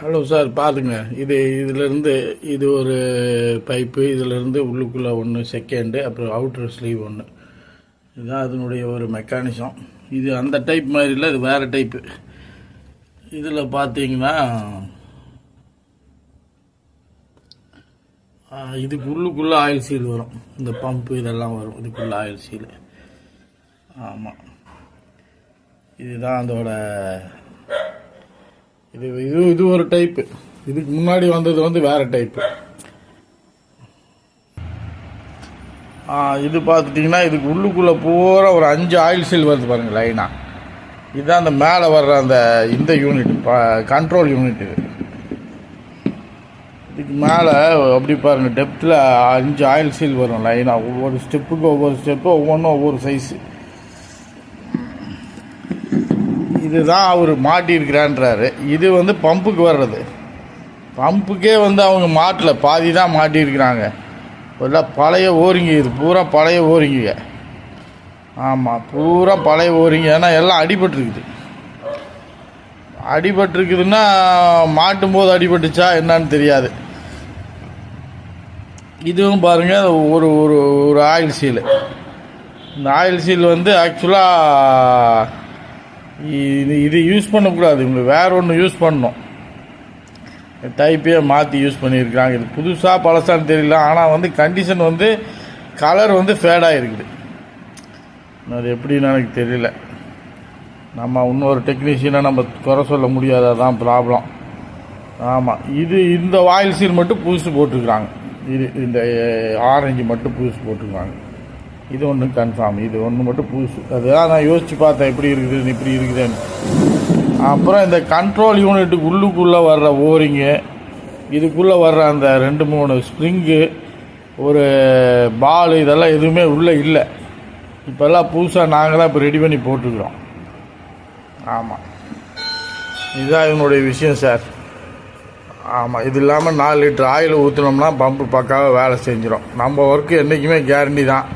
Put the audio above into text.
Hello sir, பாருங்க. இதிலிருந்து இது ஒரு பைப்பு, இதிலிருந்து உள்ளுக்குள்ளே ஒன்று செகண்டு, அப்புறம் அவுட்டர் ஸ்லீவ் ஒன்று. இதுதான் அதனுடைய ஒரு மெக்கானிசம். இது அந்த டைப் மாதிரி இல்லை, இது வேறு டைப்பு. இதில் பார்த்தீங்கன்னா இதுக்கு உள்ளுக்குள்ளே ஆயில் சீல் வரும். இந்த பம்பு இதெல்லாம் வரும், இதுக்குள்ளே ஆயில் சீல். ஆமாம், இதுதான் அதோட இது இது இது ஒரு டைப்பு. இதுக்கு முன்னாடி வந்தது வந்து வேறு டைப்பு. இது பார்த்துட்டிங்கன்னா இதுக்கு உள்ளுக்குள்ளே பூரா ஒரு 5 ஆயில் சீல் வருது பாருங்கள் லைனாக. இதுதான் அந்த மேலே வர்ற அந்த இந்த யூனிட், கண்ட்ரோல் யூனிட். இதுக்கு மேலே அப்படி பாருங்கள், டெப்த்தில் 5 ஆயில் சீல் வரும் லைனாக. ஒவ்வொரு ஸ்டெப்புக்கு ஒவ்வொரு ஸ்டெப்பு, ஒவ்வொன்றும் ஒவ்வொரு சைஸு. இதுதான் அவர் மாட்டியிருக்கிறான்றாரு. இது வந்து பம்புக்கு வர்றது. பம்புக்கே வந்து அவங்க மாட்டல, பாதி தான் மாட்டியிருக்கிறாங்க. எல்லாம் பழைய ஓரிங்க, இது பூரா பழைய ஓரிங்க. ஆமாம், பூரா பழைய ஓரிங்க. ஏன்னா எல்லாம் அடிபட்டுருக்குது. அடிபட்டுருக்குதுன்னா மாட்டும் போது அடிபட்டுச்சா என்னன்னு தெரியாது. இதுவும் பாருங்கள், ஒரு ஒரு ஒரு ஆயில் சீல். இந்த ஆயில் சீல் வந்து ஆக்சுவலாக இது யூஸ் பண்ணக்கூடாது. இவங்க வேறு ஒன்று யூஸ் பண்ணணும். டைப்பே மாற்றி யூஸ் பண்ணியிருக்கிறாங்க. இது புதுசாக பழசான்னு தெரியல. ஆனால் வந்து கண்டிஷன் வந்து கலர் வந்து ஃபேடாக இருக்குது. அது எப்படின்னு எனக்கு தெரியல. நம்ம இன்னொரு டெக்னீஷியனை நம்ம குறை சொல்ல முடியாது, அதான் ப்ராப்ளம். ஆமாம், இந்த ஆயில் சீல் மட்டும் புதுசு போட்டுருக்குறாங்க. இந்த ஆரஞ்சு மட்டும் புதுசு போட்டுருக்காங்க. இது ஒன்று கன்ஃபார்ம், இது ஒன்று மட்டும் புதுசு. அதுதான் நான் யோசித்து பார்த்தேன், இப்படி இருக்குதுன்னு. அப்புறம் இந்த கண்ட்ரோல் யூனிட்டுக்கு உள்ளுக்குள்ளே வர்ற ஓரிங்கு, இதுக்குள்ளே வர்ற அந்த 2-3 ஸ்ப்ரிங்கு, ஒரு பால், இதெல்லாம் எதுவுமே உள்ளே இல்லை. இப்போல்லாம் புதுசாக நாங்களாம் இப்போ ரெடி பண்ணி போட்டுக்கிறோம். ஆமாம், இதுதான் இவனுடைய விஷயம் சார். ஆமாம், இது இல்லாமல் 4 லிட்டர் ஆயில் ஊற்றினோம்னா பம்பு பக்காவாக வேலை செஞ்சிடும். நம்ம ஒர்க்கு என்றைக்குமே கேரண்டி தான்.